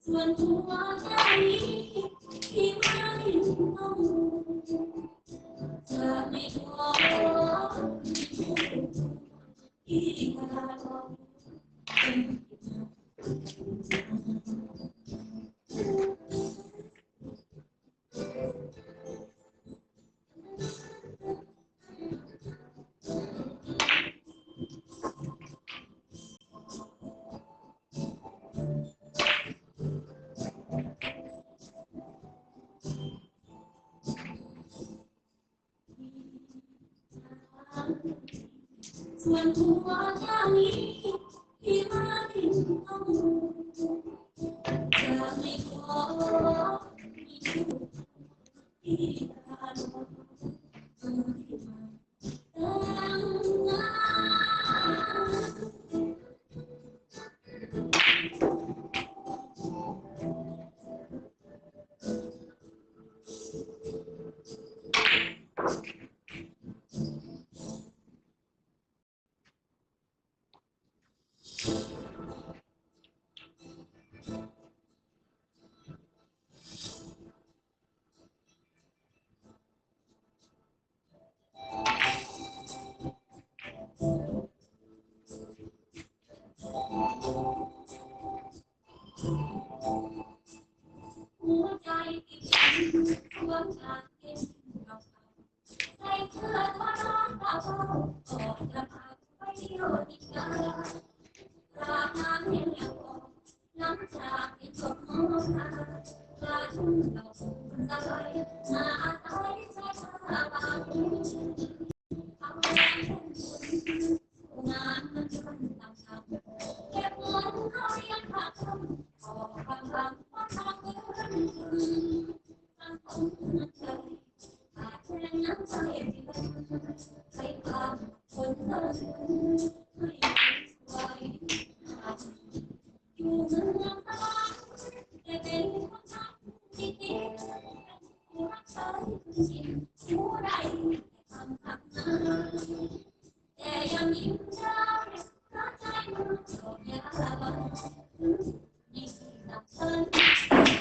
ส่วนหัวใจที่ไม่ต้องจะไม่ท้อที่ขาดส่วนหัวใจที่ไม่ต้องจะไม่ขอที่ขาดตั้งนานหัวใจที่ฉันรวมจากเก็บเราใส่เธอทอดร้อนตาเฝ้าออกจะพาไปโยนอีกนานราคาเพียงอย่างบอกหลังจากที่จบมหาลาทุ่งเราสู่สลายมาอาศัยใจเธอบางทำงานงานมันจนต่างช้ำเก็บเงินเขาเรียนขาดทุนขอความหวังว่าทางเดินตั้งคงใจขาดแรงน้ำใจที่เป็นใช้ความคนเดินไม่ไหวอยู่เมืองตาแต่เป็นคนทำที่ดีรักษาสิ่งชั่วใดทำนั้นแต่ยังยิ้มได้เพราะใจมันโศกยาวยิ่งหนักเกิน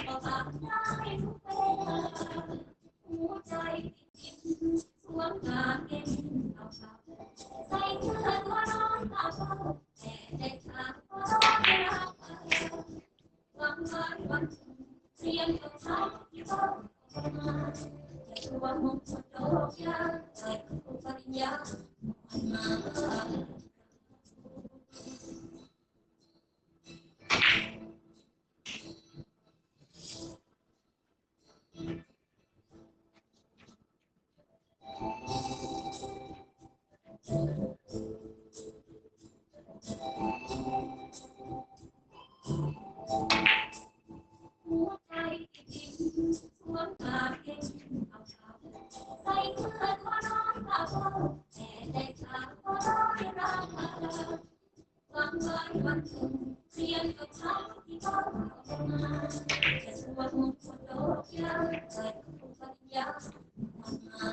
ก็บาดได้ทุกเวลาหัวใจติดสวมกางเกงขาวใส่เสื้อตัวน้อยตาเฝ้าแต่ใจขาดก็ไม่รักวันไว้วันเรียนกับเขาที่บ้านมาแต่ตัวมุกดอกยาใจผู้ปริญญามา หัวใจที่ทิ้งสวมกางเกงขาวใส่เสื้อตัวน้อยตาเฝ้าแต่ใจขาดก็ได้รักวันไว้วันถึงเรียนกับเขาที่บ้านเขามาจะชวนมุกคนโดดยาใจผู้ปริญญามา